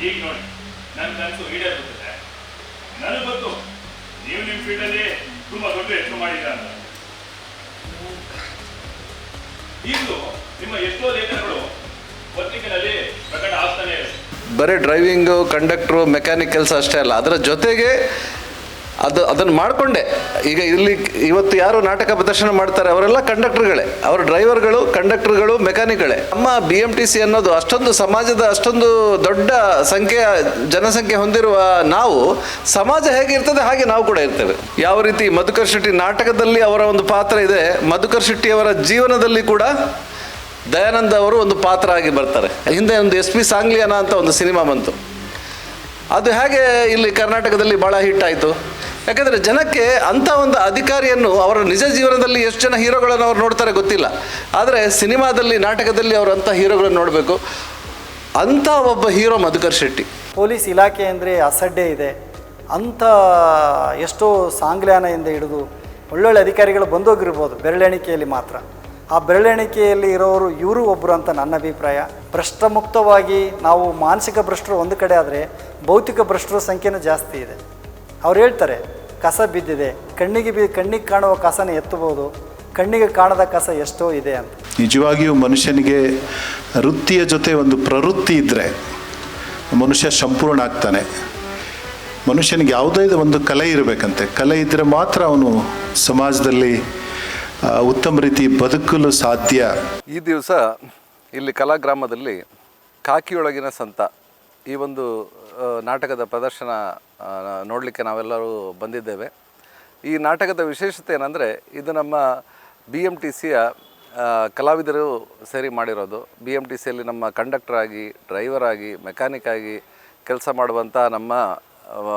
ಈಗ ನೋಡಿ ನನ್ನ ಕನಸು ಈಡೇರುತ್ತೆ. ನನಗೆ ಗೊತ್ತು ನೀವು ನಿಮ್ಮ ಫೀಲ್ಡಲ್ಲಿ ತುಂಬ ದೊಡ್ಡ ಹೆಸರು ಮಾಡಿದ್ದೀರ ಅಂತ. ಈಗಲೂ ನಿಮ್ಮ ಎಷ್ಟೋ ಲೇಖನಗಳು ಪತ್ರಿಕೆಯಲ್ಲಿ ಪ್ರಕಟ ಆಗ್ತಾನೆ ಇದೆ. ಬರೀ ಡ್ರೈವಿಂಗು, ಕಂಡಕ್ಟ್ರು, ಮೆಕ್ಯಾನಿಕ್ ಕೆಲಸ ಅಷ್ಟೇ ಅಲ್ಲ, ಅದರ ಜೊತೆಗೆ ಅದನ್ನು ಮಾಡಿಕೊಂಡೆ. ಈಗ ಇಲ್ಲಿ ಇವತ್ತು ಯಾರು ನಾಟಕ ಪ್ರದರ್ಶನ ಮಾಡ್ತಾರೆ ಅವರೆಲ್ಲ ಕಂಡಕ್ಟರ್ಗಳೇ, ಅವರು ಡ್ರೈವರ್ಗಳು, ಕಂಡಕ್ಟರ್ಗಳು, ಮೆಕ್ಯಾನಿಕ್ಗಳೇ. ನಮ್ಮ BMTC ಅನ್ನೋದು ಅಷ್ಟೊಂದು ಸಮಾಜದ ಅಷ್ಟೊಂದು ದೊಡ್ಡ ಜನಸಂಖ್ಯೆ ಹೊಂದಿರುವ ನಾವು, ಸಮಾಜ ಹೇಗಿರ್ತದೆ ಹಾಗೆ ನಾವು ಕೂಡ ಇರ್ತೇವೆ. ಯಾವ ರೀತಿ ಮಧುಕರ್ ಶೆಟ್ಟಿ ನಾಟಕದಲ್ಲಿ ಅವರ ಒಂದು ಪಾತ್ರ ಇದೆ, ಮಧುಕರ್ ಶೆಟ್ಟಿಯವರ ಜೀವನದಲ್ಲಿ ಕೂಡ ದಯಾನಂದ ಅವರು ಒಂದು ಪಾತ್ರ ಆಗಿ ಬರ್ತಾರೆ. ಹಿಂದೆ ಒಂದು SP ಸಾಂಗ್ಲಿಯಾನ ಅಂತ ಒಂದು ಸಿನಿಮಾ ಬಂತು, ಅದು ಹೇಗೆ ಇಲ್ಲಿ ಕರ್ನಾಟಕದಲ್ಲಿ ಭಾಳ ಹಿಟ್ ಆಯಿತು. ಯಾಕಂದರೆ ಜನಕ್ಕೆ ಅಂಥ ಒಂದು ಅಧಿಕಾರಿಯನ್ನು ಅವರ ನಿಜ ಜೀವನದಲ್ಲಿ ಎಷ್ಟು ಜನ ಹೀರೋಗಳನ್ನು ಅವ್ರು ನೋಡ್ತಾರೆ ಗೊತ್ತಿಲ್ಲ, ಆದರೆ ಸಿನಿಮಾದಲ್ಲಿ, ನಾಟಕದಲ್ಲಿ ಅವರು ಅಂಥ ಹೀರೋಗಳನ್ನು ನೋಡಬೇಕು. ಅಂಥ ಒಬ್ಬ ಹೀರೋ ಮಧುಕರ್ ಶೆಟ್ಟಿ. ಪೊಲೀಸ್ ಇಲಾಖೆ ಅಂದರೆ ಅಸಡ್ಡೆ ಇದೆ ಅಂಥ ಎಷ್ಟೋ ಸಾಂಗ್ಲಿಯಾನದಿಂದ ಹಿಡಿದು ಒಳ್ಳೊಳ್ಳೆ ಅಧಿಕಾರಿಗಳು ಬಂದೋಗಿರ್ಬೋದು, ಬೆರಳೆಣಿಕೆಯಲ್ಲಿ ಮಾತ್ರ. ಆ ಬೆರಳೆಣಿಕೆಯಲ್ಲಿ ಇರೋರು ಇವರು ಒಬ್ಬರು ಅಂತ ನನ್ನ ಅಭಿಪ್ರಾಯ. ಭ್ರಷ್ಟಮುಕ್ತವಾಗಿ ನಾವು ಮಾನಸಿಕ ಭ್ರಷ್ಟರು ಒಂದು ಕಡೆ ಆದರೆ ಭೌತಿಕ ಭ್ರಷ್ಟರ ಸಂಖ್ಯೆನೂ ಜಾಸ್ತಿ ಇದೆ. ಅವ್ರು ಹೇಳ್ತಾರೆ ಕಸ ಬಿದ್ದಿದೆ, ಕಣ್ಣಿಗೆ ಕಾಣುವ ಕಸನ ಎತ್ತಬಹುದು, ಕಣ್ಣಿಗೆ ಕಾಣದ ಕಸ ಎಷ್ಟೋ ಇದೆ ಅಂತ. ನಿಜವಾಗಿಯೂ ಮನುಷ್ಯನಿಗೆ ವೃತ್ತಿಯ ಜೊತೆ ಒಂದು ಪ್ರವೃತ್ತಿ ಇದ್ದರೆ ಮನುಷ್ಯ ಸಂಪೂರ್ಣ ಆಗ್ತಾನೆ. ಮನುಷ್ಯನಿಗೆ ಯಾವುದೇ ಒಂದು ಕಲೆ ಇರಬೇಕಂತೆ, ಕಲೆ ಇದ್ದರೆ ಮಾತ್ರ ಅವನು ಸಮಾಜದಲ್ಲಿ ಉತ್ತಮ ರೀತಿ ಬದುಕಲು ಸಾಧ್ಯ. ಈ ದಿವಸ ಇಲ್ಲಿ ಕಲಾಗ್ರಾಮದಲ್ಲಿ ಕಾಕಿಯೊಳಗಿನ ಸಂತ ಈ ಒಂದು ನಾಟಕದ ಪ್ರದರ್ಶನ ನೋಡಲಿಕ್ಕೆ ನಾವೆಲ್ಲರೂ ಬಂದಿದ್ದೇವೆ. ಈ ನಾಟಕದ ವಿಶೇಷತೆ ಏನಂದರೆ, ಇದು ನಮ್ಮ BMTCಯ ಕಲಾವಿದರು ಸೇರಿ ಮಾಡಿರೋದು. BMTCಯಲ್ಲಿ ನಮ್ಮ ಕಂಡಕ್ಟರ್ ಆಗಿ, ಡ್ರೈವರ್ ಆಗಿ, ಮೆಕ್ಯಾನಿಕ್ ಆಗಿ ಕೆಲಸ ಮಾಡುವಂಥ ನಮ್ಮ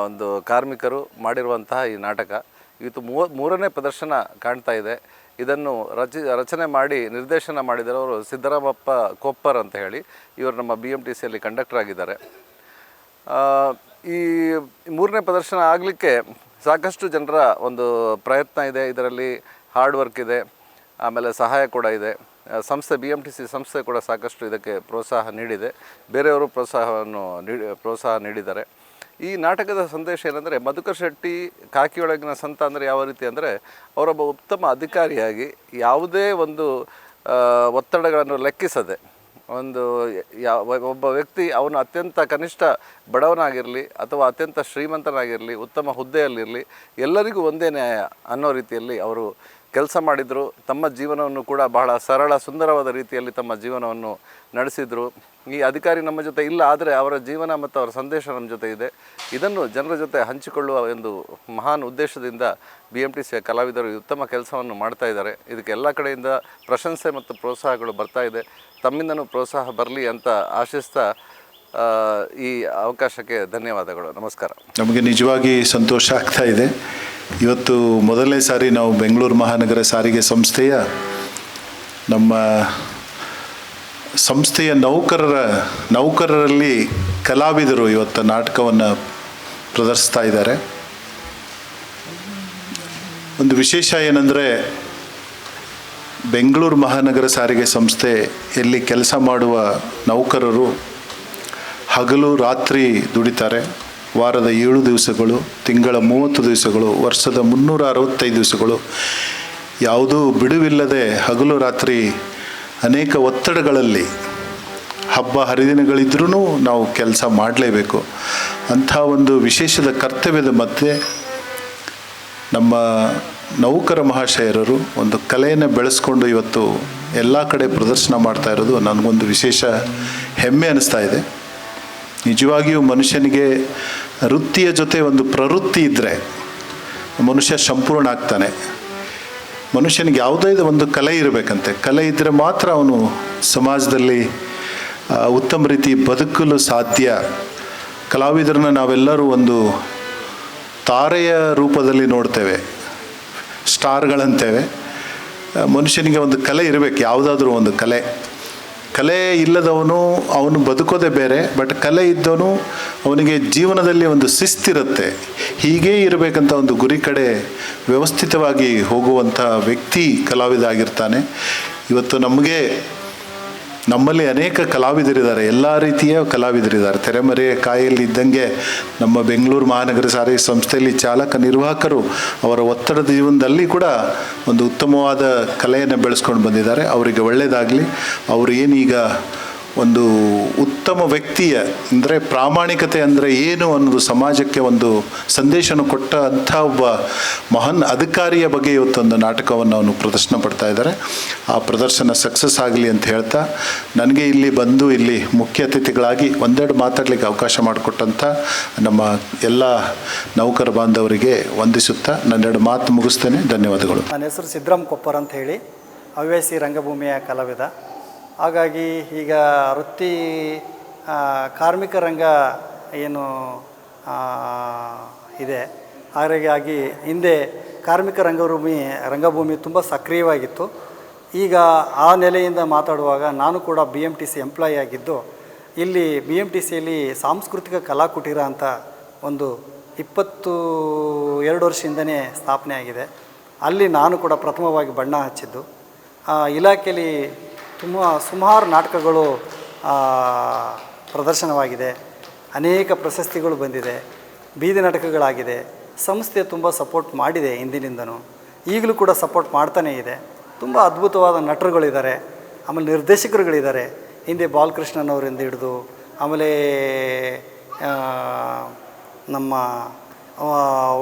ಒಂದು ಕಾರ್ಮಿಕರು ಮಾಡಿರುವಂತಹ ಈ ನಾಟಕ ಇವತ್ತು ಮೂರನೇ ಪ್ರದರ್ಶನ ಕಾಣ್ತಾ ಇದೆ. ಇದನ್ನು ರಚನೆ ಮಾಡಿ ನಿರ್ದೇಶನ ಮಾಡಿದವರು ಸಿದ್ದರಾಮಪ್ಪ ಕೊಪ್ಪರ್ ಅಂತ ಹೇಳಿ, ಇವರು ನಮ್ಮ BMTCಯಲ್ಲಿ ಕಂಡಕ್ಟರ್ ಆಗಿದ್ದಾರೆ. ಈ ಮೂರನೇ ಪ್ರದರ್ಶನ ಆಗಲಿಕ್ಕೆ ಸಾಕಷ್ಟು ಜನರ ಒಂದು ಪ್ರಯತ್ನ ಇದೆ, ಇದರಲ್ಲಿ ಹಾರ್ಡ್ ವರ್ಕ್ ಇದೆ, ಆಮೇಲೆ ಸಹಾಯ ಕೂಡ ಇದೆ. ಸಂಸ್ಥೆ BMTC ಸಂಸ್ಥೆ ಕೂಡ ಸಾಕಷ್ಟು ಇದಕ್ಕೆ ಪ್ರೋತ್ಸಾಹ ನೀಡಿದೆ, ಬೇರೆಯವರು ಪ್ರೋತ್ಸಾಹ ನೀಡಿದ್ದಾರೆ. ಈ ನಾಟಕದ ಸಂದೇಶ ಏನಂದರೆ, ಮಧುಕರ್ ಶೆಟ್ಟಿ ಕಾಕಿಯೊಳಗಿನ ಸಂತ ಅಂದರೆ ಯಾವ ರೀತಿ ಅಂದರೆ, ಅವರೊಬ್ಬ ಉತ್ತಮ ಅಧಿಕಾರಿಯಾಗಿ ಯಾವುದೇ ಒಂದು ಒತ್ತಡಗಳನ್ನು ಲೆಕ್ಕಿಸದೆ ಒಬ್ಬ ವ್ಯಕ್ತಿ ಅವನು ಅತ್ಯಂತ ಕನಿಷ್ಠ ಬಡವನಾಗಿರಲಿ ಅಥವಾ ಅತ್ಯಂತ ಶ್ರೀಮಂತನಾಗಿರಲಿ, ಉತ್ತಮ ಹುದ್ದೆಯಲ್ಲಿರಲಿ, ಎಲ್ಲರಿಗೂ ಒಂದೇ ನ್ಯಾಯ ಅನ್ನೋ ರೀತಿಯಲ್ಲಿ ಅವರು ಕೆಲಸ ಮಾಡಿದರು. ತಮ್ಮ ಜೀವನವನ್ನು ಕೂಡ ಬಹಳ ಸರಳ ಸುಂದರವಾದ ರೀತಿಯಲ್ಲಿ ತಮ್ಮ ಜೀವನವನ್ನು ನಡೆಸಿದರು. ಈ ಅಧಿಕಾರಿ ನಮ್ಮ ಜೊತೆ ಇಲ್ಲ, ಆದರೆ ಅವರ ಜೀವನ ಮತ್ತು ಅವರ ಸಂದೇಶ ನಮ್ಮ ಜೊತೆ ಇದೆ. ಇದನ್ನು ಜನರ ಜೊತೆ ಹಂಚಿಕೊಳ್ಳುವ ಒಂದು ಮಹಾನ್ ಉದ್ದೇಶದಿಂದ BMTCಯ ಕಲಾವಿದರು ಉತ್ತಮ ಕೆಲಸವನ್ನು ಮಾಡ್ತಾ ಇದ್ದಾರೆ. ಇದಕ್ಕೆ ಎಲ್ಲ ಕಡೆಯಿಂದ ಪ್ರಶಂಸೆ ಮತ್ತು ಪ್ರೋತ್ಸಾಹಗಳು ಬರ್ತಾ ಇದೆ. ತಮ್ಮಿಂದನೂ ಪ್ರೋತ್ಸಾಹ ಬರಲಿ ಅಂತ ಆಶಿಸ್ತಾ ಈ ಅವಕಾಶಕ್ಕೆ ಧನ್ಯವಾದಗಳು. ನಮಸ್ಕಾರ. ನಮಗೆ ನಿಜವಾಗಿ ಸಂತೋಷ ಆಗ್ತಾ ಇದೆ. ಇವತ್ತು ಮೊದಲನೇ ಸಾರಿ ನಾವು ಬೆಂಗಳೂರು ಮಹಾನಗರ ಸಾರಿಗೆ ಸಂಸ್ಥೆಯ ನಮ್ಮ ಸಂಸ್ಥೆಯ ನೌಕರರಲ್ಲಿ ಕಲಾವಿದರು ಇವತ್ತು ನಾಟಕವನ್ನು ಪ್ರದರ್ಶಿಸ್ತಾ ಇದ್ದಾರೆ. ಒಂದು ವಿಶೇಷ ಏನಂದರೆ, ಬೆಂಗಳೂರು ಮಹಾನಗರ ಸಾರಿಗೆ ಸಂಸ್ಥೆಯಲ್ಲಿ ಕೆಲಸ ಮಾಡುವ ನೌಕರರು ಹಗಲು ರಾತ್ರಿ ದುಡಿತಾರೆ. ವಾರದ 7 ದಿವಸಗಳು, ತಿಂಗಳ 30 ದಿವಸಗಳು, ವರ್ಷದ 365 ದಿವಸಗಳು ಯಾವುದೂ ಬಿಡುವಿಲ್ಲದೆ ಹಗಲು ರಾತ್ರಿ ಅನೇಕ ಒತ್ತಡಗಳಲ್ಲಿ, ಹಬ್ಬ ಹರಿದಿನಗಳಿದ್ರೂ ನಾವು ಕೆಲಸ ಮಾಡಲೇಬೇಕು. ಅಂಥ ಒಂದು ವಿಶೇಷದ ಕರ್ತವ್ಯದ ಮಧ್ಯೆ ನಮ್ಮ ನೌಕರ ಮಹಾಶಯರರು ಒಂದು ಕಲೆಯನ್ನು ಬೆಳೆಸ್ಕೊಂಡು ಇವತ್ತು ಎಲ್ಲ ಕಡೆ ಪ್ರದರ್ಶನ ಮಾಡ್ತಾ ಇರೋದು ನನಗೊಂದು ವಿಶೇಷ ಹೆಮ್ಮೆ ಅನ್ನಿಸ್ತಾ ಇದೆ. ನಿಜವಾಗಿಯೂ ಮನುಷ್ಯನಿಗೆ ವೃತ್ತಿಯ ಜೊತೆ ಒಂದು ಪ್ರವೃತ್ತಿ ಇದ್ದರೆ ಮನುಷ್ಯ ಸಂಪೂರ್ಣ ಆಗ್ತಾನೆ. ಮನುಷ್ಯನಿಗೆ ಯಾವುದೇ ಒಂದು ಕಲೆ ಇರಬೇಕಂತೆ, ಕಲೆ ಇದ್ದರೆ ಮಾತ್ರ ಅವನು ಸಮಾಜದಲ್ಲಿ ಉತ್ತಮ ರೀತಿ ಬದುಕಲು ಸಾಧ್ಯ. ಕಲಾವಿದರನ್ನ ನಾವೆಲ್ಲರೂ ಒಂದು ತಾರೆಯ ರೂಪದಲ್ಲಿ ನೋಡ್ತೇವೆ, ಸ್ಟಾರ್ಗಳಂತೇವೆ. ಮನುಷ್ಯನಿಗೆ ಒಂದು ಕಲೆ ಇರಬೇಕು, ಯಾವುದಾದ್ರೂ ಒಂದು ಕಲೆ ಇಲ್ಲದವನು ಅವನು ಬದುಕೋದೇ ಬೇರೆ. ಬಟ್ ಕಲೆ ಇದ್ದವನು ಅವನಿಗೆ ಜೀವನದಲ್ಲಿ ಒಂದು ಶಿಸ್ತಿರುತ್ತೆ. ಹೀಗೇ ಇರಬೇಕಂತ ಒಂದು ಗುರಿ ಕಡೆ ವ್ಯವಸ್ಥಿತವಾಗಿ ಹೋಗುವಂಥ ವ್ಯಕ್ತಿ ಕಲಾವಿದ ಆಗಿರ್ತಾನೆ. ಇವತ್ತು ನಮಗೆ ನಮ್ಮಲ್ಲಿ ಅನೇಕ ಕಲಾವಿದರಿದ್ದಾರೆ, ಎಲ್ಲ ರೀತಿಯ ಕಲಾವಿದರಿದ್ದಾರೆ. ತೆರೆಮರೆಯ ಕಾಯಲ್ಲಿ ಇದ್ದಂಗೆ ನಮ್ಮ ಬೆಂಗಳೂರು ಮಹಾನಗರ ಸಾರಿಗೆ ಸಂಸ್ಥೆಯಲ್ಲಿ ಚಾಲಕ ನಿರ್ವಾಹಕರು ಅವರ ಒತ್ತಡದ ಜೀವನದಲ್ಲಿ ಕೂಡ ಒಂದು ಉತ್ತಮವಾದ ಕಲೆಯನ್ನು ಬೆಳೆಸ್ಕೊಂಡು ಬಂದಿದ್ದಾರೆ. ಅವರಿಗೆ ಒಳ್ಳೆಯದಾಗಲಿ. ಅವರು ಏನೀಗ ಒಂದು ಉತ್ತಮ ವ್ಯಕ್ತಿಯ ಅಂದರೆ ಪ್ರಾಮಾಣಿಕತೆ ಅಂದರೆ ಏನು ಅನ್ನೋದು ಸಮಾಜಕ್ಕೆ ಒಂದು ಸಂದೇಶನ ಕೊಟ್ಟ ಅಂಥ ಒಬ್ಬ ಮಹಾನ್ ಅಧಿಕಾರಿಯ ಬಗ್ಗೆ ಇವತ್ತೊಂದು ನಾಟಕವನ್ನು ಅವನು ಪ್ರದರ್ಶನ ಪಡ್ತಾ ಇದ್ದಾರೆ. ಆ ಪ್ರದರ್ಶನ ಸಕ್ಸಸ್ ಆಗಲಿ ಅಂತ ಹೇಳ್ತಾ, ನನಗೆ ಇಲ್ಲಿ ಬಂದು ಇಲ್ಲಿ ಮುಖ್ಯ ಅತಿಥಿಗಳಾಗಿ ಒಂದೆರಡು ಮಾತಾಡಲಿಕ್ಕೆ ಅವಕಾಶ ಮಾಡಿಕೊಟ್ಟಂಥ ನಮ್ಮ ಎಲ್ಲ ನೌಕರ ಬಾಂಧವರಿಗೆ ವಂದಿಸುತ್ತಾ ನನ್ನೆರಡು ಮಾತು ಮುಗಿಸ್ತೇನೆ. ಧನ್ಯವಾದಗಳು. ನನ್ನ ಹೆಸರು ಸಿದ್ದರಾಮ್ ಕೊಪ್ಪರ್ ಅಂತ ಹೇಳಿ, ಹವ್ಯಾಸಿ ರಂಗಭೂಮಿಯ ಕಲಾವಿದ. ಹಾಗಾಗಿ ಈಗ ವೃತ್ತಿ ಕಾರ್ಮಿಕ ರಂಗ ಏನು ಇದೆ, ಹಾಗಾಗಿ ಹಿಂದೆ ಕಾರ್ಮಿಕ ರಂಗಭೂಮಿ ತುಂಬ ಸಕ್ರಿಯವಾಗಿತ್ತು. ಈಗ ಆ ನೆಲೆಯಿಂದ ಮಾತಾಡುವಾಗ ನಾನು ಕೂಡ BMTC ಎಂಪ್ಲಾಯಿ ಆಗಿದ್ದು, ಇಲ್ಲಿ BMTCಯಲ್ಲಿ ಸಾಂಸ್ಕೃತಿಕ ಕಲಾಕುಟೀರ ಅಂತ ಒಂದು 22 ವರ್ಷದಿಂದನೇ ಸ್ಥಾಪನೆ ಆಗಿದೆ. ಅಲ್ಲಿ ನಾನು ಕೂಡ ಪ್ರಥಮವಾಗಿ ಬಣ್ಣ ಹಚ್ಚಿದ್ದು. ಇಲಾಖೆಯಲ್ಲಿ ಸುಮಾರು ನಾಟಕಗಳು ಪ್ರದರ್ಶನವಾಗಿದೆ, ಅನೇಕ ಪ್ರಶಸ್ತಿಗಳು ಬಂದಿದೆ, ಬೀದಿ ನಾಟಕಗಳಾಗಿದೆ. ಸಂಸ್ಥೆ ತುಂಬ ಸಪೋರ್ಟ್ ಮಾಡಿದೆ ಹಿಂದಿನಿಂದನೂ, ಈಗಲೂ ಕೂಡ ಸಪೋರ್ಟ್ ಮಾಡ್ತಾನೇ ಇದೆ. ತುಂಬ ಅದ್ಭುತವಾದ ನಟರುಗಳಿದ್ದಾರೆ, ಆಮೇಲೆ ನಿರ್ದೇಶಕರುಗಳಿದ್ದಾರೆ. ಹಿಂದೆ ಬಾಲಕೃಷ್ಣನವರಿಂದ ಹಿಡಿದು ಆಮೇಲೆ ನಮ್ಮ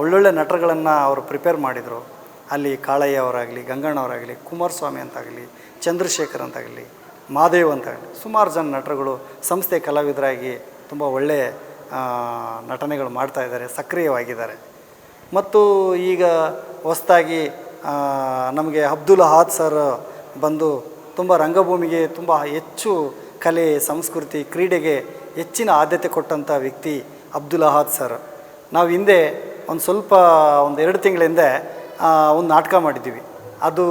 ಒಳ್ಳೊಳ್ಳೆ ನಟರುಗಳನ್ನು ಅವರು ಪ್ರಿಪೇರ್ ಮಾಡಿದರು. ಅಲ್ಲಿ ಕಾಳಯ್ಯ ಅವರಾಗಲಿ, ಗಂಗಣ್ಣವರಾಗಲಿ, ಕುಮಾರಸ್ವಾಮಿ ಅಂತಾಗಲಿ, ಚಂದ್ರಶೇಖರ್ ಅಂತಾಗಲಿ, ಮಾದೇವ್ ಅಂತಾಗಲಿ, ಸುಮಾರು ಜನ ನಟರುಗಳು ಸಂಸ್ಥೆ ಕಲಾವಿದರಾಗಿ ತುಂಬ ಒಳ್ಳೆಯ ನಟನೆಗಳು ಮಾಡ್ತಾಯಿದ್ದಾರೆ, ಸಕ್ರಿಯವಾಗಿದ್ದಾರೆ. ಮತ್ತು ಈಗ ಹೊಸದಾಗಿ ನಮಗೆ ಅಬ್ದುಲ್ ಅಹಾದ್ ಸರ್ ಬಂದು ತುಂಬ ರಂಗಭೂಮಿಗೆ ತುಂಬ ಹೆಚ್ಚು ಕಲೆ, ಸಂಸ್ಕೃತಿ, ಕ್ರೀಡೆಗೆ ಹೆಚ್ಚಿನ ಆದ್ಯತೆ ಕೊಟ್ಟಂಥ ವ್ಯಕ್ತಿ ಅಬ್ದುಲ್ ಅಹಾದ್ ಸರ್. ನಾವು ಹಿಂದೆ ಒಂದು 2 ತಿಂಗಳ ಹಿಂದೆ ಒಂದು ನಾಟಕ ಮಾಡಿದ್ದೀವಿ. ಅದು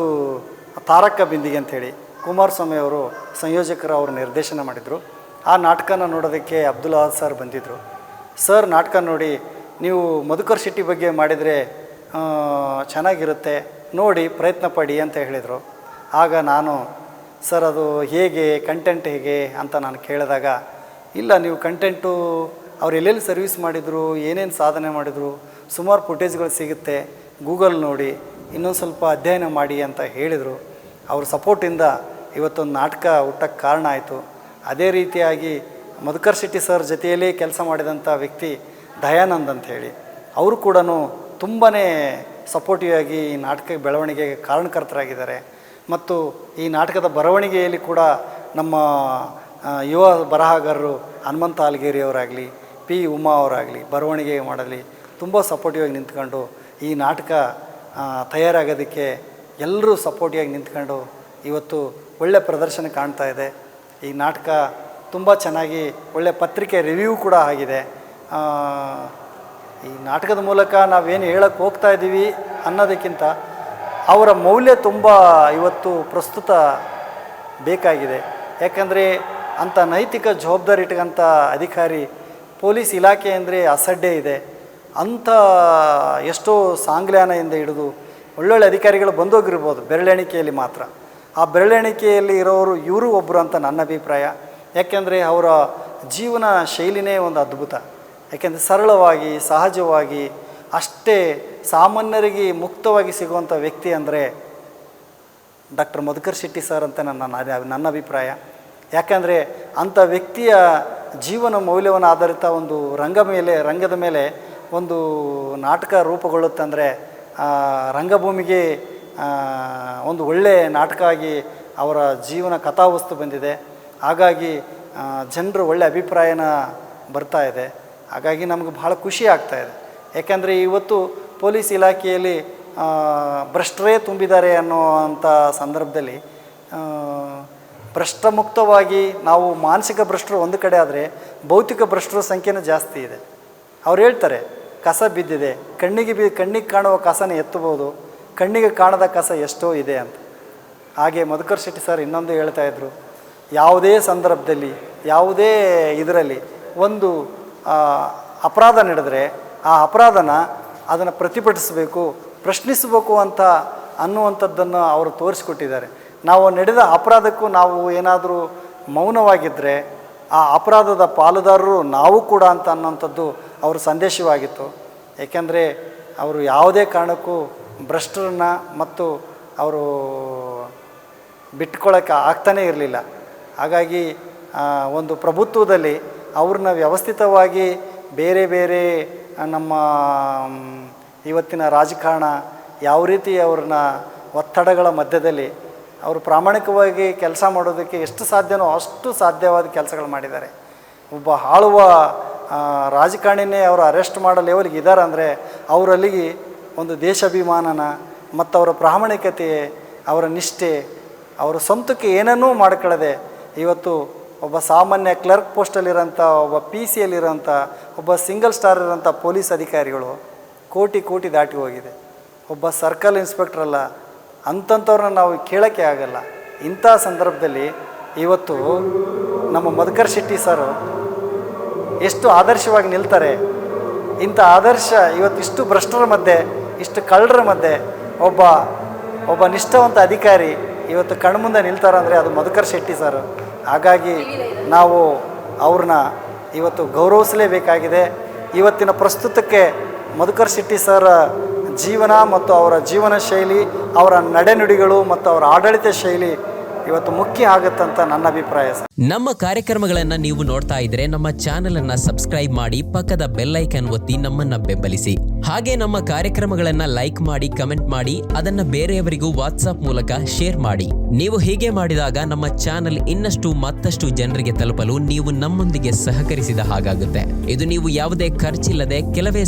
ತಾರಕ ಬಿಂದಿಗೆ ಅಂಥೇಳಿ ಕುಮಾರಸ್ವಾಮಿ ಅವರು ಸಂಯೋಜಕರು ಅವರು ನಿರ್ದೇಶನ ಮಾಡಿದರು. ಆ ನಾಟಕನ ನೋಡೋದಕ್ಕೆ ಅಬ್ದುಲ್ ಅಹಾದ್ ಸರ್ ಬಂದಿದ್ದರು. ಸರ್ ನಾಟಕ ನೋಡಿ, ನೀವು ಮಧುಕರ್ ಶೆಟ್ಟಿ ಬಗ್ಗೆ ಮಾಡಿದರೆ ಚೆನ್ನಾಗಿರುತ್ತೆ, ನೋಡಿ ಪ್ರಯತ್ನ ಪಡಿ ಅಂತ ಹೇಳಿದರು. ಆಗ ನಾನು ಸರ್ ಅದು ಹೇಗೆ, ಕಂಟೆಂಟ್ ಹೇಗೆ ಅಂತ ನಾನು ಕೇಳಿದಾಗ, ಇಲ್ಲ ನೀವು ಕಂಟೆಂಟು ಅವ್ರು ಎಲ್ಲೆಲ್ಲಿ ಸರ್ವಿಸ್ ಮಾಡಿದರು, ಏನೇನು ಸಾಧನೆ ಮಾಡಿದರು, ಸುಮಾರು ಫುಟೇಜ್ಗಳು ಸಿಗುತ್ತೆ, ಗೂಗಲ್ ನೋಡಿ, ಇನ್ನೊಂದು ಸ್ವಲ್ಪ ಅಧ್ಯಯನ ಮಾಡಿ ಅಂತ ಹೇಳಿದರು. ಅವ್ರ ಸಪೋರ್ಟಿಂದ ಇವತ್ತೊಂದು ನಾಟಕ ಹುಟ್ಟಕ್ಕೆ ಕಾರಣ ಆಯಿತು. ಅದೇ ರೀತಿಯಾಗಿ ಮಧುಕರ್ ಶೆಟ್ಟಿ ಸರ್ ಜೊತೆಯಲ್ಲೇ ಕೆಲಸ ಮಾಡಿದಂಥ ವ್ಯಕ್ತಿ ದಯಾನಂದ್ ಅಂಥೇಳಿ, ಅವರು ಕೂಡ ತುಂಬಾ ಸಪೋರ್ಟಿವ್ ಆಗಿ ಈ ನಾಟಕ ಬೆಳವಣಿಗೆಗೆ ಕಾರಣಕರ್ತರಾಗಿದ್ದಾರೆ. ಮತ್ತು ಈ ನಾಟಕದ ಬರವಣಿಗೆಯಲ್ಲಿ ಕೂಡ ನಮ್ಮ ಯುವ ಬರಹಗಾರರು ಹನುಮಂತ ಆಲ್ಗೇರಿಯವರಾಗಲಿ, ಪಿ ಉಮಾ ಅವರಾಗಲಿ ಬರವಣಿಗೆ ಮಾಡಲಿ ತುಂಬ ಸಪೋರ್ಟಿವ್ ಆಗಿ ನಿಂತ್ಕೊಂಡು ಈ ನಾಟಕ ತಯಾರಾಗೋದಕ್ಕೆ ಎಲ್ಲರೂ ಸಪೋರ್ಟಿಯಾಗಿ ನಿಂತ್ಕೊಂಡು ಇವತ್ತು ಒಳ್ಳೆ ಪ್ರದರ್ಶನ ಕಾಣ್ತಾ ಇದೆ. ಈ ನಾಟಕ ತುಂಬ ಚೆನ್ನಾಗಿ ಒಳ್ಳೆ ಪತ್ರಿಕೆ ರಿವ್ಯೂ ಕೂಡ ಆಗಿದೆ. ಈ ನಾಟಕದ ಮೂಲಕ ನಾವೇನು ಹೇಳಕ್ಕೆ ಹೋಗ್ತಾ ಇದ್ದೀವಿ ಅನ್ನೋದಕ್ಕಿಂತ ಅವರ ಮೌಲ್ಯ ತುಂಬ ಇವತ್ತು ಪ್ರಸ್ತುತ ಬೇಕಾಗಿದೆ. ಯಾಕಂದರೆ ಅಂಥ ನೈತಿಕ ಜವಾಬ್ದಾರಿ ಇಟ್ಕೊಂಥ ಅಧಿಕಾರಿ, ಪೊಲೀಸ್ ಇಲಾಖೆ ಅಂದರೆ ಅಸಡ್ಡೆ ಇದೆ, ಅಂಥ ಎಷ್ಟೋ ಸಾಂಗ್ಲ್ಯಾನೆಯಿಂದ ಹಿಡಿದು ಒಳ್ಳೊಳ್ಳೆ ಅಧಿಕಾರಿಗಳು ಬಂದೋಗಿರ್ಬೋದು ಬೆರಳೆಣಿಕೆಯಲ್ಲಿ ಮಾತ್ರ. ಆ ಬೆರಳೆಣಿಕೆಯಲ್ಲಿ ಇರೋರು ಇವರು ಒಬ್ಬರು ಅಂತ ನನ್ನ ಅಭಿಪ್ರಾಯ. ಯಾಕೆಂದರೆ ಅವರ ಜೀವನ ಶೈಲಿನೇ ಒಂದು ಅದ್ಭುತ. ಯಾಕೆಂದರೆ ಸರಳವಾಗಿ, ಸಹಜವಾಗಿ, ಅಷ್ಟೇ ಸಾಮಾನ್ಯರಿಗೆ ಮುಕ್ತವಾಗಿ ಸಿಗುವಂಥ ವ್ಯಕ್ತಿ ಅಂದರೆ ಡಾಕ್ಟರ್ ಮಧುಕರ್ ಶೆಟ್ಟಿ ಸರ್ ಅಂತ ನನ್ನ ಅಭಿಪ್ರಾಯ. ಯಾಕಂದರೆ ಅಂಥ ವ್ಯಕ್ತಿಯ ಜೀವನ ಮೌಲ್ಯವನ್ನು ಆಧಾರಿತ ಒಂದು ರಂಗದ ಮೇಲೆ ಒಂದು ನಾಟಕ ರೂಪುಗೊಳ್ಳುತ್ತಂದರೆ ರಂಗಭೂಮಿಗೆ ಒಂದು ಒಳ್ಳೆಯ ನಾಟಕ ಆಗಿ ಅವರ ಜೀವನ ಕಥಾವಸ್ತು ಬಂದಿದೆ. ಹಾಗಾಗಿ ಜನರು ಒಳ್ಳೆಯ ಅಭಿಪ್ರಾಯನ ಬರ್ತಾ ಇದೆ. ಹಾಗಾಗಿ ನಮಗೆ ಭಾಳ ಖುಷಿ ಆಗ್ತಾಯಿದೆ. ಯಾಕೆಂದರೆ ಇವತ್ತು ಪೊಲೀಸ್ ಇಲಾಖೆಯಲ್ಲಿ ಭ್ರಷ್ಟರೇ ತುಂಬಿದ್ದಾರೆ ಅನ್ನೋವಂಥ ಸಂದರ್ಭದಲ್ಲಿ ಭ್ರಷ್ಟಮುಕ್ತವಾಗಿ ನಾವು ಮಾನಸಿಕ ಭ್ರಷ್ಟರು ಒಂದು ಕಡೆ ಆದರೆ ಭೌತಿಕ ಭ್ರಷ್ಟರ ಸಂಖ್ಯೆನೂ ಜಾಸ್ತಿ ಇದೆ. ಅವ್ರು ಹೇಳ್ತಾರೆ ಕಸ ಬಿದ್ದಿದೆ, ಕಣ್ಣಿಗೆ ಕಾಣುವ ಕಸನ ಎತ್ತಬಹುದು, ಕಣ್ಣಿಗೆ ಕಾಣದ ಕಸ ಎಷ್ಟೋ ಇದೆ ಅಂತ. ಹಾಗೆ ಮಧುಕರ್ ಶೆಟ್ಟಿ ಸರ್ ಇನ್ನೊಂದು ಹೇಳ್ತಾಯಿದ್ರು, ಯಾವುದೇ ಸಂದರ್ಭದಲ್ಲಿ ಯಾವುದೇ ಇದರಲ್ಲಿ ಒಂದು ಅಪರಾಧ ನಡೆದರೆ ಆ ಅಪರಾಧನ ಅದನ್ನು ಪ್ರತಿಭಟಿಸಬೇಕು, ಪ್ರಶ್ನಿಸಬೇಕು ಅನ್ನುವಂಥದ್ದನ್ನು ಅವರು ತೋರಿಸ್ಕೊಟ್ಟಿದ್ದಾರೆ. ನಾವು ನಡೆದ ಅಪರಾಧಕ್ಕೂ ನಾವು ಏನಾದರೂ ಮೌನವಾಗಿದ್ದರೆ ಆ ಅಪರಾಧದ ಪಾಲುದಾರರು ನಾವು ಕೂಡ ಅಂತ ಅನ್ನೋಂಥದ್ದು ಅವ್ರ ಸಂದೇಶವಾಗಿತ್ತು. ಏಕೆಂದರೆ ಅವರು ಯಾವುದೇ ಕಾರಣಕ್ಕೂ ಭ್ರಷ್ಟರನ್ನು ಮತ್ತು ಅವರು ಬಿಟ್ಕೊಳ್ಳೋಕ್ಕೆ ಆಗ್ತಾನೇ ಇರಲಿಲ್ಲ. ಹಾಗಾಗಿ ಒಂದು ಪ್ರಭುತ್ವದಲ್ಲಿ ಅವ್ರನ್ನ ವ್ಯವಸ್ಥಿತವಾಗಿ ಬೇರೆ ಬೇರೆ ನಮ್ಮ ಇವತ್ತಿನ ರಾಜಕಾರಣ ಯಾವ ರೀತಿ ಅವ್ರನ್ನ ಒತ್ತಡಗಳ ಮಧ್ಯದಲ್ಲಿ ಅವರು ಪ್ರಾಮಾಣಿಕವಾಗಿ ಕೆಲಸ ಮಾಡೋದಕ್ಕೆ ಎಷ್ಟು ಸಾಧ್ಯನೋ ಅಷ್ಟು ಸಾಧ್ಯವಾದ ಕೆಲಸಗಳು ಮಾಡಿದ್ದಾರೆ. ಒಬ್ಬ ಆಳುವ ರಾಜಕಾರಣಿನೇ ಅವರು ಅರೆಸ್ಟ್ ಮಾಡೋ ಲೆವೆಲ್ಗೆ ಇದ್ದಾರೆ ಅಂದರೆ ಅವರಲ್ಲಿಗೆ ಒಂದು ದೇಶಾಭಿಮಾನನ ಮತ್ತು ಅವರ ಪ್ರಾಮಾಣಿಕತೆ, ಅವರ ನಿಷ್ಠೆ, ಅವರ ಸ್ವಂತಕ್ಕೆ ಏನನ್ನೂ ಮಾಡ್ಕೊಳ್ಳದೆ ಇವತ್ತು ಒಬ್ಬ ಸಾಮಾನ್ಯ ಕ್ಲರ್ಕ್ ಪೋಸ್ಟಲ್ಲಿರೋಂಥ, ಒಬ್ಬ PC ಯಲ್ಲಿರೋಂಥ, ಒಬ್ಬ ಸಿಂಗಲ್ ಸ್ಟಾರ್ ಇರೋಂಥ ಪೊಲೀಸ್ ಅಧಿಕಾರಿಗಳು ಕೋಟಿ ದಾಟಿ ಹೋಗಿದೆ. ಒಬ್ಬ ಸರ್ಕಲ್ ಇನ್ಸ್ಪೆಕ್ಟ್ರಲ್ಲ, ಅಂಥವ್ರನ್ನ ನಾವು ಕೇಳೋಕ್ಕೆ ಆಗಲ್ಲ. ಇಂಥ ಸಂದರ್ಭದಲ್ಲಿ ಇವತ್ತು ನಮ್ಮ ಮಧುಕರ್ ಶೆಟ್ಟಿ ಸರು ಎಷ್ಟು ಆದರ್ಶವಾಗಿ ನಿಲ್ತಾರೆ. ಇಂಥ ಆದರ್ಶ ಇವತ್ತಿಷ್ಟು ಭ್ರಷ್ಟರ ಮಧ್ಯೆ, ಇಷ್ಟು ಕಳ್ಳರ ಮಧ್ಯೆ ಒಬ್ಬ ನಿಷ್ಠಾವಂತ ಅಧಿಕಾರಿ ಇವತ್ತು ಕಣ್ಮುಂದೆ ನಿಲ್ತಾರಂದರೆ ಅದು ಮಧುಕರ್ ಶೆಟ್ಟಿ ಸರ್. ಹಾಗಾಗಿ ನಾವು ಅವ್ರನ್ನ ಇವತ್ತು ಗೌರವಿಸಲೇಬೇಕಾಗಿದೆ. ಇವತ್ತಿನ ಪ್ರಸ್ತುತಕ್ಕೆ ಮಧುಕರ್ ಶೆಟ್ಟಿ ಸರ್ ಜೀವನ ಮತ್ತು ಅವರ ಜೀವನ ಶೈಲಿ, ಅವರ ನಡೆನುಡಿಗಳು ಮತ್ತು ಅವರ ಆಡಳಿತ ಶೈಲಿ ಇವತ್ತು ಮುಖ್ಯ ಆಗುತ್ತಂತ ನನ್ನ ಅಭಿಪ್ರಾಯ ಸರ್. ನಮ್ಮ ಕಾರ್ಯಕ್ರಮಗಳನ್ನು ನೀವು ನೋಡ್ತಾ ಇದ್ರೆ ನಮ್ಮ ಚಾನೆಲ್ ಅನ್ನ ಸಬ್ಸ್ಕ್ರೈಬ್ ಮಾಡಿ, ಪಕ್ಕದ ಬೆಲ್ ಐಕಾನ್ ಒತ್ತಿ ನಮ್ಮನ್ನ ಬೆಂಬಲಿಸಿ. ಹಾಗೆ ನಮ್ಮ ಕಾರ್ಯಕ್ರಮಗಳನ್ನ ಲೈಕ್ ಮಾಡಿ, ಕಮೆಂಟ್ ಮಾಡಿ, ಅದನ್ನ ಬೇರೆಯವರಿಗೂ ವಾಟ್ಸ್ಆಪ್ ಮೂಲಕ ಶೇರ್ ಮಾಡಿ. ನೀವು ಹೀಗೆ ಮಾಡಿದಾಗ ನಮ್ಮ ಚಾನೆಲ್ ಇನ್ನಷ್ಟು ಮತ್ತಷ್ಟು ಜನರಿಗೆ ತಲುಪಲು ನೀವು ನಮ್ಮೊಂದಿಗೆ ಸಹಕರಿಸಿದ ಹಾಗಾಗುತ್ತೆ. ಇದು ನೀವು ಯಾವುದೇ ಖರ್ಚಿಲ್ಲದೆ ಕೆಲವೇ